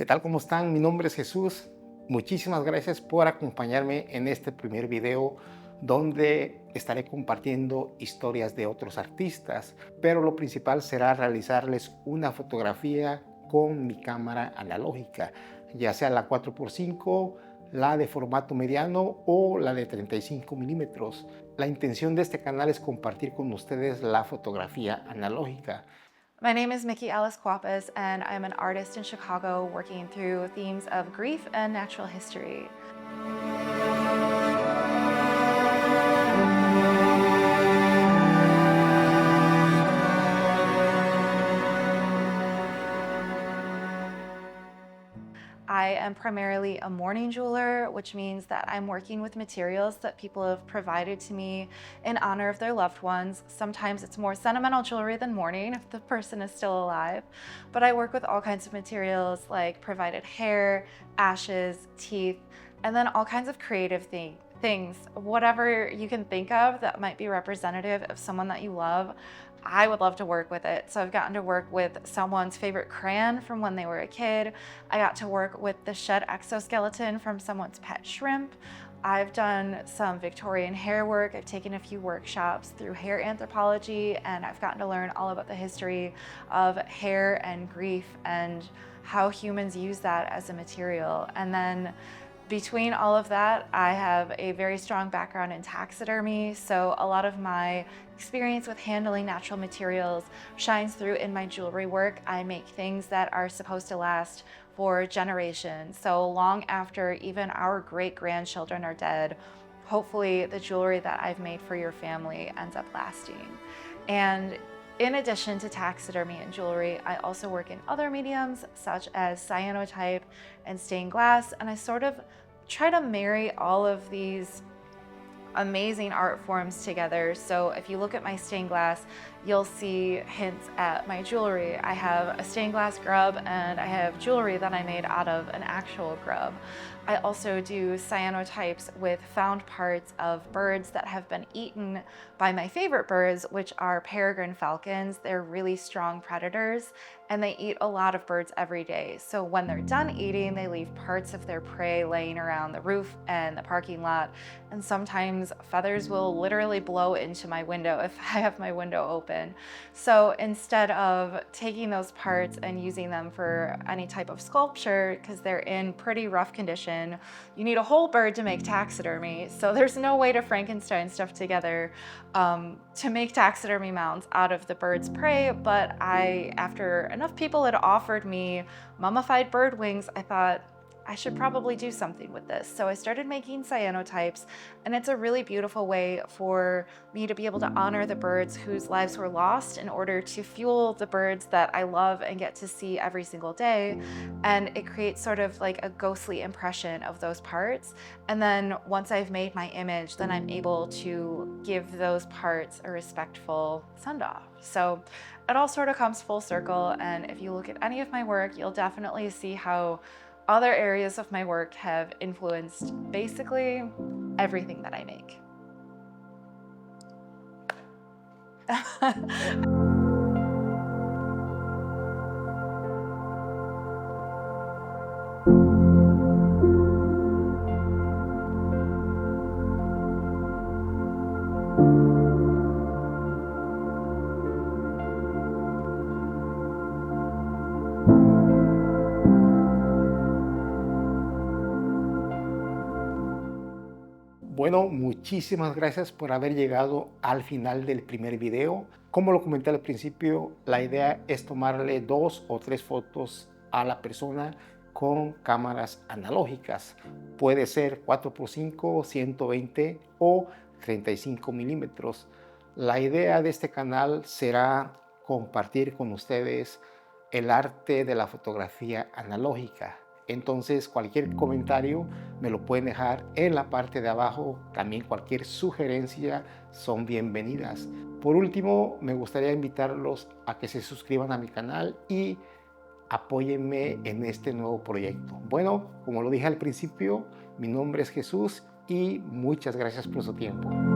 ¿Qué tal? ¿Cómo están? Mi nombre es Jesús. Muchísimas gracias por acompañarme en este primer video donde estaré compartiendo historias de otros artistas, pero lo principal será realizarles una fotografía con mi cámara analógica, ya sea la 4x5, la de formato mediano o la de 35 milímetros. La intención de este canal es compartir con ustedes la fotografía analógica. My name is Mickey Alice Kwapis, and I'm an artist in Chicago working through themes of grief and natural history. I am primarily a mourning jeweler, which means that I'm working with materials that people have provided to me in honor of their loved ones. Sometimes it's more sentimental jewelry than mourning if the person is still alive, but I work with all kinds of materials like provided hair, ashes, teeth, and then all kinds of creative things, whatever you can think of that might be representative of someone that you love. I would love to work with it. So I've gotten to work with someone's favorite crayon from when they were a kid. I got to work with the shed exoskeleton from someone's pet shrimp. I've done some Victorian hair work. I've taken a few workshops through hair anthropology, and I've gotten to learn all about the history of hair and grief and how humans use that as a material. And then between all of that, I have a very strong background in taxidermy, so a lot of my experience with handling natural materials shines through in my jewelry work. I make things that are supposed to last for generations, so long after even our great-grandchildren are dead, hopefully the jewelry that I've made for your family ends up lasting. And in addition to taxidermy and jewelry, I also work in other mediums such as cyanotype and stained glass, and I sort of try to marry all of these amazing art forms together. So if you look at my stained glass, you'll see hints at my jewelry. I have a stained glass grub and I have jewelry that I made out of an actual grub. I also do cyanotypes with found parts of birds that have been eaten by my favorite birds, which are peregrine falcons. They're really strong predators and they eat a lot of birds every day. So when they're done eating, they leave parts of their prey laying around the roof and the parking lot. And sometimes feathers will literally blow into my window if I have my window open. So instead of taking those parts and using them for any type of sculpture, because they're in pretty rough condition, you need a whole bird to make taxidermy. So there's no way to Frankenstein stuff together to make taxidermy mounts out of the bird's prey. But after enough people had offered me mummified bird wings, I thought, I should probably do something with this. So I started making cyanotypes, and it's a really beautiful way for me to be able to honor the birds whose lives were lost in order to fuel the birds that I love and get to see every single day. And it creates sort of like a ghostly impression of those parts. And then once I've made my image, then I'm able to give those parts a respectful send-off. So it all sort of comes full circle. And if you look at any of my work, you'll definitely see how other areas of my work have influenced basically everything that I make. Bueno, muchísimas gracias por haber llegado al final del primer video. Como lo comenté al principio, la idea es tomarle 2 o 3 fotos a la persona con cámaras analógicas. Puede ser 4x5, 120 o 35 milímetros. La idea de este canal será compartir con ustedes el arte de la fotografía analógica. Entonces cualquier comentario me lo pueden dejar en la parte de abajo. También cualquier sugerencia son bienvenidas. Por último, me gustaría invitarlos a que se suscriban a mi canal y apóyenme en este nuevo proyecto. Bueno, como lo dije al principio, mi nombre es Jesús y muchas gracias por su tiempo.